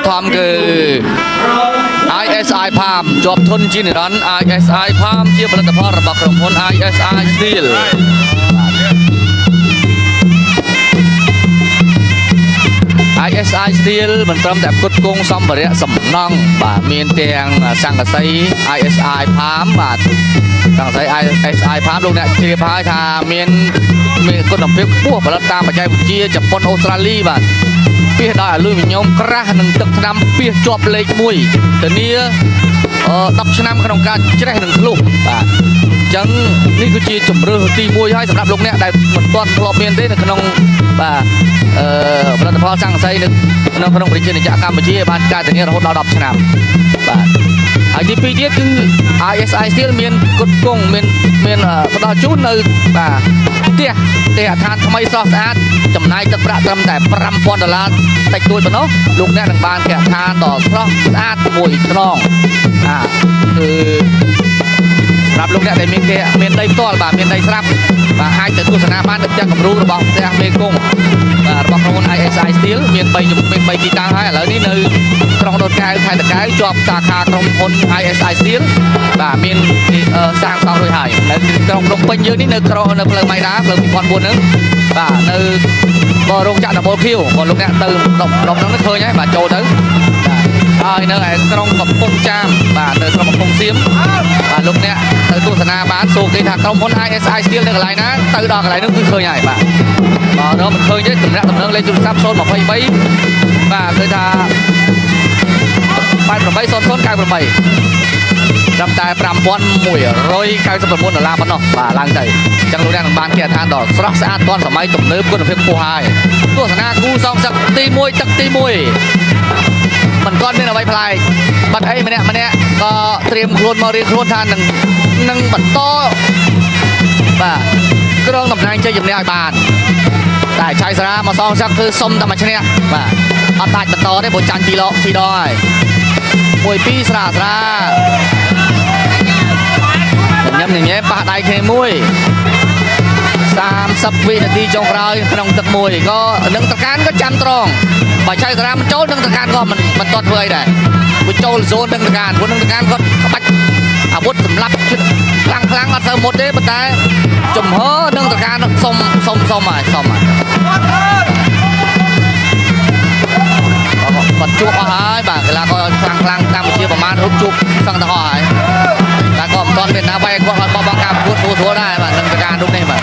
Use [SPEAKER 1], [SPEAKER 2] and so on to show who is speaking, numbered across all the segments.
[SPEAKER 1] ធម្មគឺ ISI Palm ជាប់ធនជានិរន្តរ៍ ISI Palm ជាផលិតផលរបស់ក្រុមហ៊ុន ISI Steel ISI Steel មិនត្រឹមតែផ្គត់ផ្គង់សម្ភារៈសំណង់បាទមានទាំងស័ង្កសី ISI Palm បាទស័ង្កសី ISI Palm លោកអ្នកជ្រាបហើយថាមានគុណភាពខ្ពស់ផលិតតាមបច្ចេកវិទ្យាជប៉ុនអូស្ត្រាលីបាទពីដោយអាលុយមីញ៉ុមក្រាស់និងទឹកថ្នាំពីជាប់លេខ1ធានា10ឆ្នាំក្នុងការច្រេះនិងឃ្លុះបាទអញ្ចឹងនេះគឺជាជំរើសទី1ហើយសម្រាប់លោកអ្នកដែលមិនទាន់ធ្លាប់មានទេនៅក្នុងបាទផលិតផលស័ង្កសីនៅក្នុងប្រជាជាតិកម្ពុជាបានការធានារហូតដល់10ឆ្នាំបាទហើយទី2ទៀតគឺ ISI Steel មានគុណគង់មានផ្ដល់ជូននៅបាទផ្ទះអាឋានថ្មីស្រស់ស្អាតចំណាយទឹកប្រាក់ត្រឹមតែ$5000តិចតួចប៉ុណ្ណោះលោកអ្នកនឹងបានផ្ទះអាឋានដ៏ស្រស់ស្អាតមួយខ្នងគឺសម្រាប់លោកអ្នកដែលមានដីផ្ទាល់បាទមានដីស្រាប់បាទអាចទៅទស្សនាបាននៅផ្ទះគំរូរបស់ផ្ទះមេគង្គបាទរបស់ក្រុមហ៊ុន ISI Steel មាន3ទីតាំងហើយឥឡូវនេះនៅក្រុងដូនកែវខេត្តតាកែវជាប់សាខាក្រុមហ៊ុន ISI Steel បាទមានសាងសង់រួចហើយនៅក្រុងភ្នំពេញយើងនេះនៅផ្លូវម៉ៃរ៉ាផ្លូវ2004ហ្នឹងបាទនៅរោងចក្រដំបូលខៀវបងលោកអ្នកទៅដុំហ្នឹងឃើញហើយបាទចូលទៅហើយនៅឯក្រុងកំពង់ចាមបាទនៅក្រុងកំពង់សៀមបាទលោកអ្នកទៅទស្សនាបានសួរគេថាក្រុមហ៊ុន ISI Steel នៅកន្លែងណាទៅដល់កន្លែងនោះគឺឃើញហើយបាទដល់មិនឃើញទេតំណាក់តំណងលេខទូរស័ព្ទ023បាទគឺថា880098ចាំតែ$5199ប៉ុណ្ណោះបាទឡើងទៅអញ្ចឹងលោកអ្នកនឹងបានគេអាឋានដ៏ស្រស់ស្អាតទាន់សម័យទំនើបគុណភាពខ្ពស់ហើយទស្សនាគូសងសឹកទី1ទឹកទី1មិនទាន់មានអ្វីប្លែកបាត់អីម្នាក់ក៏ត្រៀមខ្លួនមករៀបខ្លួនថានឹងបន្តបាទគ្រងតំណែងជ័យជំនះឲ្យបានតែឆៃសារាមកសងសឹកគឺសុំតែមកឈ្នះបាទអត់ដាច់បន្តទេព្រោះចាញ់2ដងហើយ1-2ស្រាញ៉ែប៉ះដៃគ្នាមួយ30វិនាទីចុងក្រោយក្នុងទឹកមួយក៏នឹងតកានក៏ចាំត្រង់បើឆៃសារាមិនចូលនឹងតកានក៏មិនតត់ធ្វើអីដែរវាចូលហ្សូននឹងតកានព្រោះនឹងតកានគាត់ក្បាច់អាវុធសម្លាប់ខ្លាំងអត់ទៅមុតទេប៉ុន្តែចំហនឹងតកានសុំហើយគាត់ជួបអស់ហើយបាទកីឡាករខ្លាំងកម្ពុជាប្រមាណរូបជួបសឹងទៅអស់ហើយតែក៏មិនទាន់មានណាបែរគាត់ឲ្យបោះបង់ការប្រកួតស្រួលដែរបាទនឹងការរូបនេះបាទ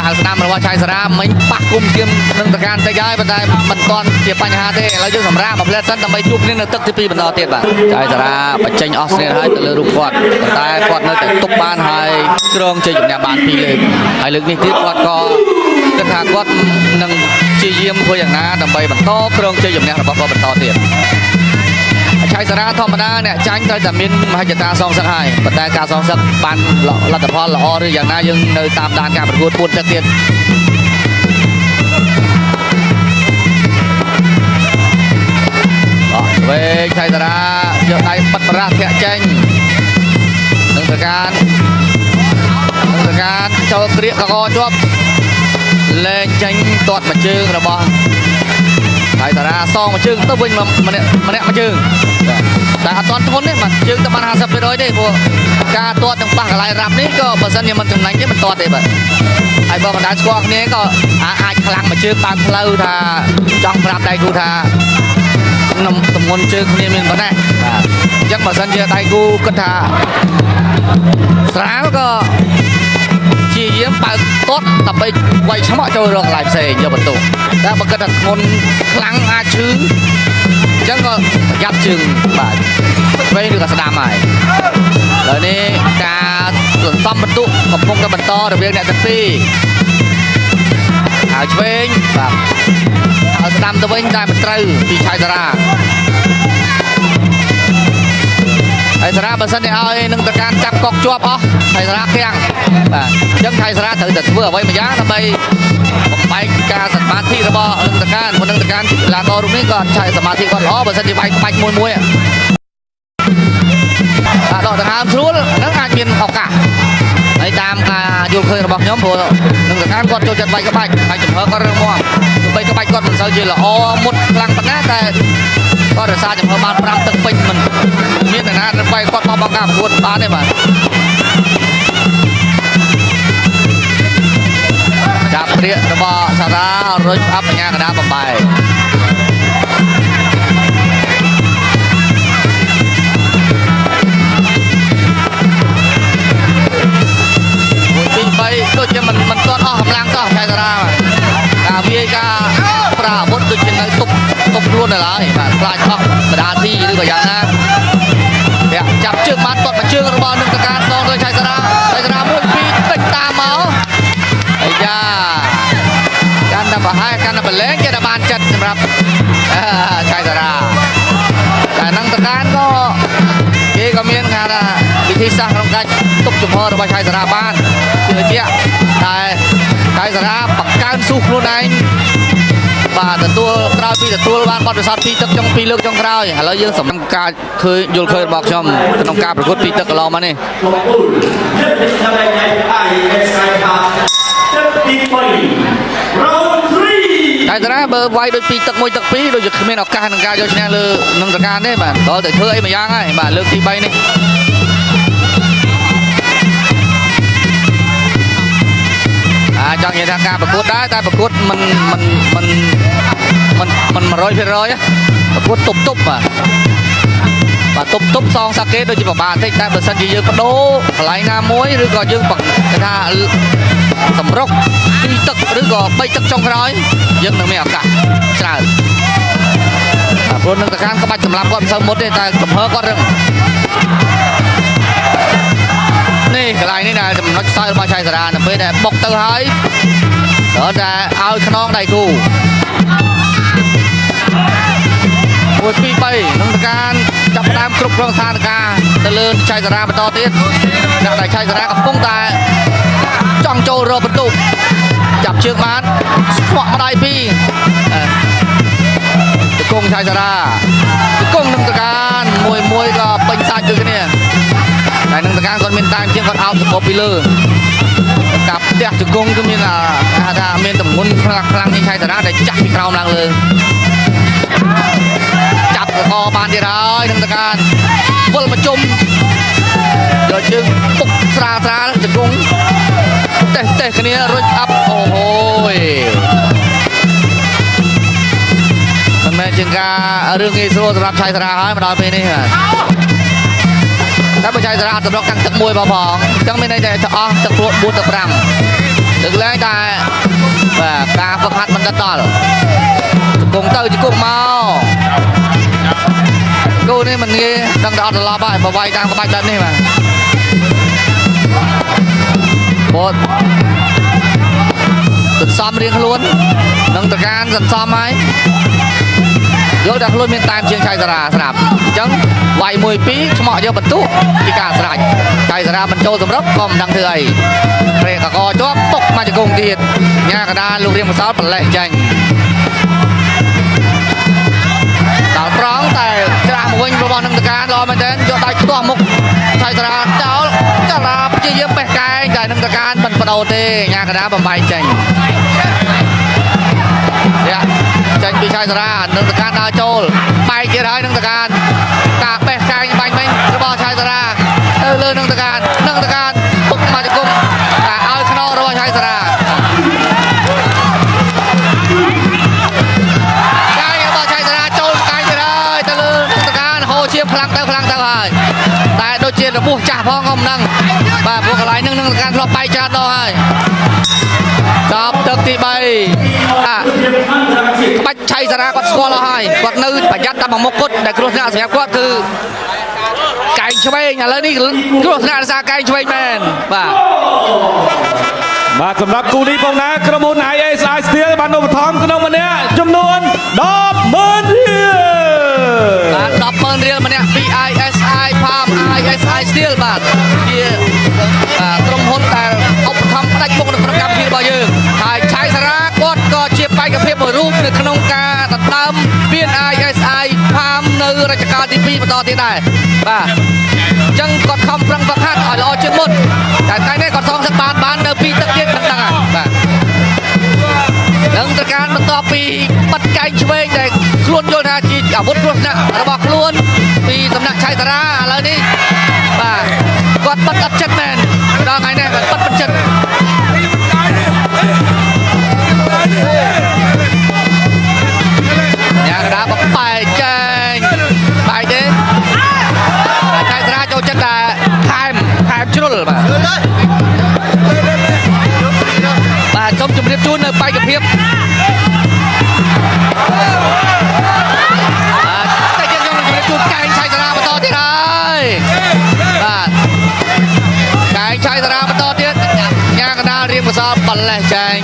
[SPEAKER 1] ហើយស្ដាំរបស់ឆៃសារាមិញប៉ះគុំជាងនឹងតកានតិចហើយប៉ុន្តែមិនទាន់ជាបញ្ហាទេឥឡូវយើងសម្រាប់មកផ្លែសិនដើម្បីជួបគ្នានៅទឹកទី2បន្តទៀតបាទឆៃសារាបញ្ចេញអស់ស្នេហ៍ហើយទៅលើរូបគាត់ប៉ុន្តែគាត់នៅតែទប់បានហើយគ្រងជ័យជំនះបាន2លើកហើយលើកនេះទៀតគាត់ក៏គិតថាគាត់នឹងព្យាយាមធ្វើយ៉ាងណាដើម្បីបន្តគ្រងជ័យជំនះរបស់គាត់បន្តទៀតឆៃសារាធម្មតាអ្នកចាញ់ត្រូវតែមានមហិច្ឆតាសងសឹកហើយប៉ុន្តែការសងសឹកបានលទ្ធផលល្អឬយ៉ាងណាយើងនៅតាមដានការប្រកួតពួនទឹកទៀតវេឆៃសារាយកដៃបិទបរាស់ធាក់ចេញនឹងប្រការចូលក្រៀកកកជាប់លែងចេញទាត់មួយជើងរបស់ឆៃសារាសងមួយជើងទៅវិញម្នាក់មួយជើងតែអត់ទាន់ធ្ងន់ទេបាទជើងទៅបាន50%ទេព្រោះការទាត់នឹងប៉ះកន្លែងរ៉ាប់នេះក៏បើសិនជាមិនចំណេញទេមិនទាត់ទេបាទហើយបើបណ្ដាស្គាល់គ្នាក៏អាចខ្លាំងមួយជើងបើកផ្លូវថាចង់ប្រាប់ដៃគូថានំទម្ងន់ជើងគ្នាមានប៉ុណ្ណេះបាទអញ្ចឹងបើសិនជាដៃគូគិតថាស្រាលក៏ជាយាមបើកទាត់ដើម្បីវាយឆ្មក់ចូលរកកន្លែងផ្សេងយកបន្ទុកតែបើគិតថាធ្ងន់ខ្លាំងអាចឈឺអញ្ចឹងក៏ប្រយ័ត្នជើងបាទឆ្វេងឬក៏ស្ដាំហើយឥឡូវនេះការសន្សំបន្ទុកកំពុងតែបន្តរវាងអ្នកទាំងពីរហើយឆ្វេងបាទហើយស្ដាំទៅវិញតែមិនត្រូវពីឆៃសារាឆៃសារាបើសិនជាឲ្យនឹងតកានចាប់កុកជាប់អស់ឆៃសារាខាំងបាទអញ្ចឹងឆៃសារាត្រូវតែធ្វើអ្វីមួយយ៉ាងដើម្បីបំបែកការសមាធិរបស់នឹងតកានមុននឹងតកានកីឡាកររូបនេះក៏ឆៃសមាធិគាត់ល្អបើសិនជាបែកក្បាច់មួយដកដង្ហើមស្រួលហ្នឹងអាចមានឱកាសហើយតាមការយល់ឃើញរបស់ខ្ញុំព្រោះនឹងតកានគាត់ចូលចិត្តបែកក្បាច់ហើយចំហគាត់រឹងមាំ បីក្បាច់គាត់មិនសូវជាល្អមុតខ្លាំងប៉ុណ្ណាតែគាត់រសារចំហបាន5ទឹកពេញមិនមានអ្នកណាដើម្បីគាត់បោះបង់ការប្រកួតបានទេបាទចាប់ព្រាករបស់សារារុញអបញ្ញាកណ្ដាលបំបែដូចជាមិនទាន់អស់កម្លាំងសោះឆៃសារាការវាយការប្រើអាវុធដូចជានៅទប់ខ្លួននៅឡើយបាទខ្លាចអស់បដាទីឬក៏យ៉ាងណាតែចាប់ជើងបានទាត់មួយជើងរបស់នឹងតការសងដោយឆៃសារាមួយពីរតិចតាមមកអាយ៉ាកាន់តែប្រហែលកាន់តែប្រឡែងគេតែបានចិត្តសម្រាប់ឆៃសារាតែនឹងតការក៏គេក៏មានថាវិធីសាស្ត្រក្នុងការទប់ចំហរបស់ឆៃសារាបានជឿជាក់តែឆៃសារាបង្កើនស៊ូខ្លួនឯងបាទទទួលក្រោយពីទទួលបានបទពិសោធន៍ពីទឹកចុងពីលើកចុងក្រោយឥឡូវយើងសម្រាប់ការឃើញយល់ឃើញរបស់ខ្ញុំក្នុងការប្រកួតពីទឹកកន្លងមកនេះឆៃសារាបើវាយដូចពីទឹក1ទឹក2ដូចជាគ្មានឱកាសក្នុងការយកឈ្នះលើនឹងតការទេបាទដល់តែធ្វើអីមួយយ៉ាងហើយបាទលើកទី3នេះចង់និយាយថាការប្រកួតដែរតែប្រកួតមិន100%ប្រកួតទប់បាទទប់សងសាកេដូចជាប្របាបន្តិចតែបើសិនជាយើងបដូរកន្លែងណាមួយឬក៏យើងគេថាសម្រុក2ទឹកឬក៏3ទឹកចុងក្រោយយើងនឹងមានឱកាសច្រើនព្រោះនឹងតកានក្បាច់សម្រាប់គាត់មិនសូវមុតទេតែកំហឹងគាត់រឹងនេះកន្លែងនេះដែលចំណុចខ្សោយរបស់ឆៃសារានៅពេលដែលបុកទៅហើយត្រូវតែឲ្យខ្នងដៃគូ1 2 3នឹងការចាប់តាមគ្រប់គ្រងស្ថានភាពទៅលើឆៃសារាបន្តទៀតដាក់ដៃឆៃសារាកំពុងតែចង់ចូលរកបន្ទុកចាប់ជើងបានស្មក់ម្ដាយពីរទៅគង់ឆៃសារាទៅគង់នឹងតការមួយក៏ពេញសាច់ដូចគ្នាតែនឹងតការគាត់មានតាមជាងគាត់អោបសពពីលើកាប់ផ្ទះជង្គង់គឺមានថាមានទម្ងន់ខ្លាំងជាងឆៃសារាដែលចាស់ពីក្រោមឡើងលើចាប់កកបានទៀតហើយនឹងតការវិលមកជុំយកជើងពុកស្រាលជង្គង់តេះគ្នារុញអាប់អូហូយមិនមែនជាការរឿងងាយស្រួលសម្រាប់ឆៃសារាហើយមកដល់ពេលនេះតែបើឆៃសារាអត់តម្រុកកាន់ទឹកមួយផងអញ្ចឹងមានន័យថាអស់ទឹក4ទៅ5ទឹកឡើងតែបាទការហ្វឹកហាត់មិនដល់ជង្គង់ទៅជង្គង់មកគូនេះមិនងាយដឹងតែអត់ត្រឡប់ហើយបើវាយតាមក្បាច់បែបនេះបាទបត់សន្សំរៀងខ្លួននឹងតការសន្សំហើយយកតែខ្លួនមានតាមជាងឆៃសារាស្រាប់អញ្ចឹងវាយ1 2ឆ្មក់យកបន្ទុកពីការស្រេចឆៃសារាមិនចូលសម្រុកក៏មិនដឹងធ្វើអីព្រែកកកជាប់បុកមកជង្គង់ទៀតញ៉ាកដាលោករៀងម្សោតប្រឡេះចាញ់ដល់ប្រងតែច្រាស់មកវិញរបស់នឹងតការល្អមែនទែនយកដៃខ្ទាស់មុខឆៃសារាចោលចាឡាព្យាយាមបេះកែងតែនឹងតការមិនបដូរទេញ៉ាកដាបំបែកចាញ់ចាញ់ពីឆៃសារានឹងតការដើរចូលបែកទៀតហើយនឹងតការការបេះកែងបាញ់វិញរបស់ឆៃសារាទៅលើនឹងតការពុកមកជង្គង់តែឲ្យខ្នងរបស់ឆៃសារាកាយរបស់ឆៃសារាចូលកាយទៀតហើយទៅលើនឹងតការហូរជាខ្លាំងទៅហើយតែដូចជារបួសចាស់ផងក៏មិនដឹងបាទពួកកន្លែងនឹងតការធ្លាប់បែកច្រើនដល់ហើយដល់ទឹកទី3ក្បាច់ឆៃសារាគាត់ស្គាល់ហើយគាត់នៅប្រយ័ត្នតែមុខគាត់ដែលគ្រោះថ្នាក់សម្រាប់គាត់គឺកែងឆ្វេងឥឡូវនេះគ្រោះថ្នាក់រសារកែងឆ្វេងមែន
[SPEAKER 2] បាទសម្រាប់គូនេះផងណាក្រុមហ៊ុន ISI Steel បានឧបត្ថម្ភក្នុងម្នាក់ចំនួន 10,000 រៀល
[SPEAKER 1] បាទ 10,000 រៀលម្នាក់ពី ISI Farm ISI Steel បាទជាក្រុមហ៊ុនដែលឧបត្ថម្ភផ្ដាច់មុខនៅក្នុងកម្មវិធីរបស់យើងហើយឆៃសារាគាត់ក៏ជាបេក្ខភាពមួយរូបនៅក្នុងការដណ្ដើមពាន ISI Farm នៅរជ្ជកាលទី2បន្តទៀតដែរបាទអញ្ចឹងគាត់ខំប្រឹងហ្វឹកហាត់ឲ្យល្អជាងមុនតែថ្ងៃនេះគាត់សងសឹកបាននៅ2ទឹកទៀតមិនដឹងហើយបាទនឹង ตรการมันต่อปีปัดไก่ช่วยแต่คล้วนโยธาจีอาวุธคล้วนนะระบอกคล้วนปีสำนักชัยตราแล้วนี่ป่ากดปัดอับจัดแมนรอไงแน่กันปัดปัดจัดnhà đá bóng bài chơi bài chứ chạy ra cho chân là time chứ đâu mà và trong chụp điệp chun bay chụp hiệp tay chân trong chụp điệp chun cái chạy ra mà to thế này và cái chạy ra mà to thế nhà đá riêng của sao bật lại chạy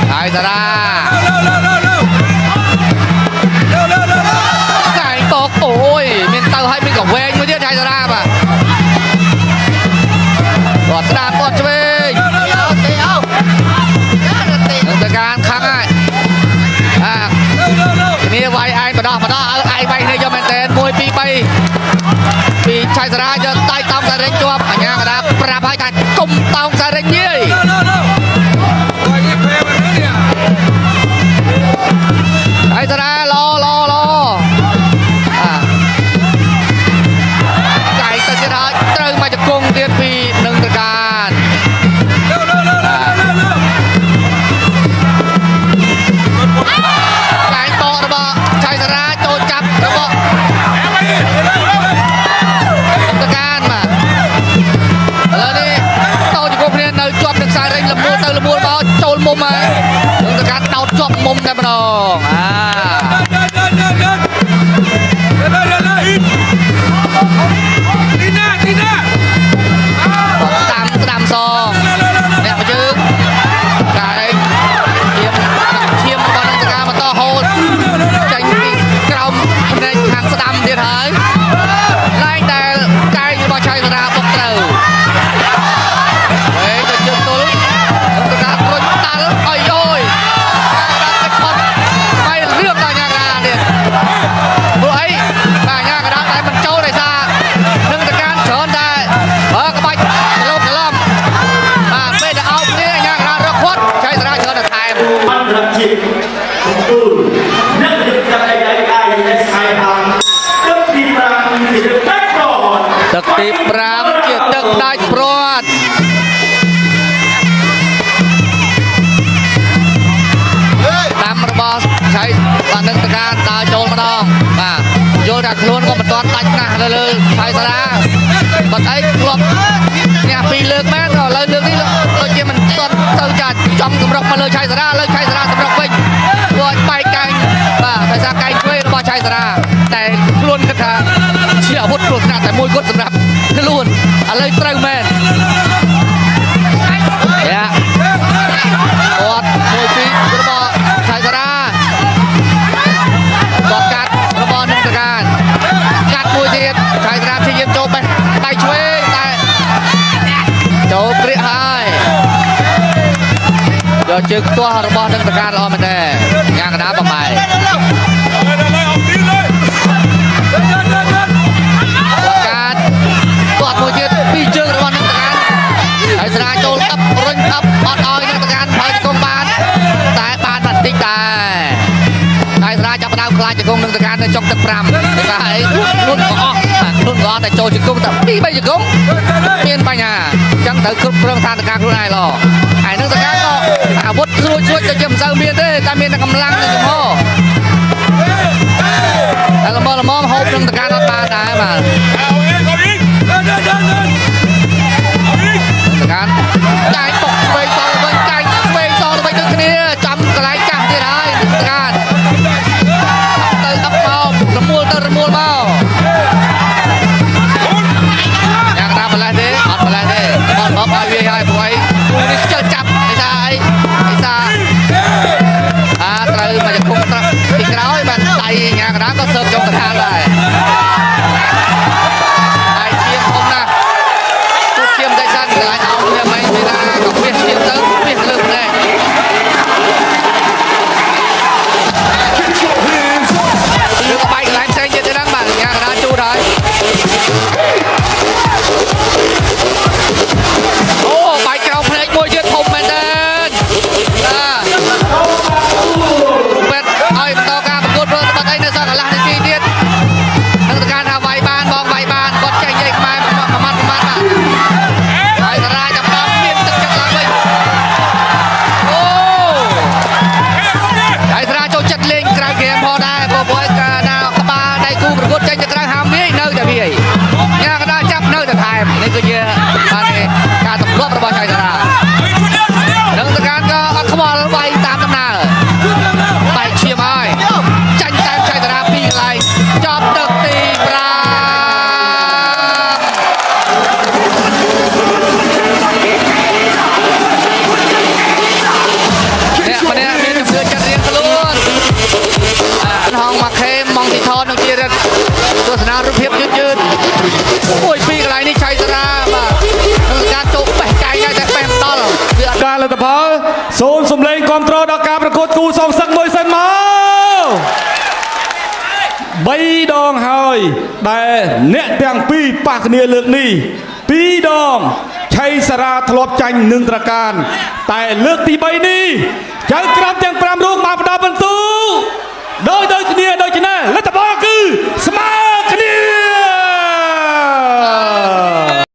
[SPEAKER 1] chạy ra cái tóc ôi mình tao hay mình cổng về như thế chạy ra mà còn đàn còn chơi từการkháng aiนี่ไว้ไอ้มาดอไอ้ใบนี่จะมันเต้นมวยปีชัยสระจะไต่ตามสายเร่งจวบอันนี้ก็ได้ปราบให้กันกุมตามสายเร่งยี่ชัยสระรอไก่ตัดเสียดายเติมมาจากกรุงเทียนปีหนึ่งประการไก่โตระเบิดชัยสระโจจับระเบิดประการมาแล้วนี่โตจากกรุงเทียนในจวบหนึ่งสายเร่งละมูบอลโจลมุมมาหนึ่งประการเดาจวบมุมได้มาดองตามซองเนี่ยมาจึงไก่เทียมบอลนักการมาต่อโฮลใจกล่อมในทางสนามเดียดหายไล่แต่ไก่บอลชัยสระบกเต๋อเฮ้ยจะจุดตุ้ลนักการกดตาแล้วโอยไม่เลือกได้ยังไงเนี่ยบุ้ยแต่ยังกระดานไหนมันโจ้ได้ซะนักการเฉินได้กระบายใช้สระเชิญแต่ไทยมันรักจิตของตูนนักจิตใจใหญ่ไอ้ไอ้ทางตึกตีปรามจิตได้โปรดตึกตีปรามจิตตึกได้โปรดตามระบอบใช้ปานนึกตะการตาโจลมาดองมาโยนจากคล้วนก็มาตอนตัดนะเลยใช้สระบัดไอ้กลบเนี่ยปีเลือกแม่ก็เลยเลือกนี่ตัวเจี๊ยมันต้นเติมจัดจอมสำรองมาเลยชัยสระสำรองวิ่งตัวไปไกลไปซาไกลช่วยระบอบชัยสระแต่คล้วนกระทาเชี่ยวพุทธคล้วนนะแต่มวยกดสำหรับคล้วนอะไรเติมแม่เนี่ยกดมวยปีระบอบชัยสระบอกกัดระบอบหนึ่งประการกัดมวยเทียนชัยสระที่ยิงโจมไปช่วยแต่โจมเปรี้ยหายโดยจึงตัวระบอบหนึ่งประการรอมันแน่งานกระดาษประมาณประการตัวมวยเทียนปีจึงระบอบหนึ่งประการชัยสระโจมอัพรุ่งอัพออดออยหนึ่งประการพอยกองบานแต่บานบัดติ๊กแต่ไอ้ราชประดาวคลายจากกงหนึ่งตะการในจงตะพรำไอ้กายรุ่นก็แต่โจจากกงแต่ปีไม่จากกงเปลี่ยนไปไงจังแต่คือเรื่องทางตะการรุ่นไอ้หรอไอ้หนึ่งตะการก็อาวุธช่วยจะเชื่อมเสริมเมียนได้แต่เมียนกำลังในจมูกแต่ละมอหอบหนึ่งตะการรับมาได้มาตะการใจตกไปซองไปใจไปซองไปดึงนี้จำกระไรจังที่ไรตะการระมูลเมาyang tak belah deh, mat belah deh. Bom awi hai boy. Ini cecap Isa. Terlalu macam kung tikrau ban tai yang kadangก็เสิร์ฟจงกระทานเลยไอ้เทียมผมนะพูดเทียมได้สั้นหลายเอาเนี่ยไม่ได้กับเพี้ยนเทียมเติมเพี้ยนลึกเลยđưa cái bay lái xe như thế đang bản nhà đã chu rồi ô bay cao play môi chưa thông men lên សកលាស់នេះទៀតនឹងការថាវាយបានបងវាយបានគាត់ចេញនិយាយខ្មែរប្រមាណបាទហើយតារាចាប់ដល់មានទឹកចិត្តឡើងវិញអូហើយតារាចូលចិត្តលេងក្រៅហ្គេមផងដែរព្រោះកាលណាក្បាលដៃគូប្រកួតចេញទៅក្រៅហាមវាយនៅតែវាយញ៉ាកដាចាប់នៅតែថែមនេះគឺជាបានការទម្លាប់របស់ចៃតារានឹងទៅការក៏អត់ខ្វល់វាយតាមដំណើរបែកឈាមហើយចាញ់តាមចៃតារាពីកន្លែងចប់ទឹកទី5អ្នកម្នាក់មានជំនឿចិត្តរៀងខ្លួនហងមកខេមមកទីថតនឹងជារិទ្ធទស្សនារូបភាពយឺតមួយពីកន្លែងនេះចៃតារាបាទនឹងការទុកបេះកាយតែបេះដល់គឺអត់
[SPEAKER 2] ការលទ្ធផលសូមសម្លេងគាំទ្រដល់ការប្រកួតគូសងសឹកមួយសិនមក3 ដងហើយដែលអ្នកទាំងពីរប៉ះគ្នាលើកនេះ2 ដងឆៃសារ៉ាធ្លាប់ចាញ់នឹងត្រការតែលើកទី3នេះចៅក្រមទាំង5រូបបានផ្ដល់បន្ទូដោយគ្នាដូច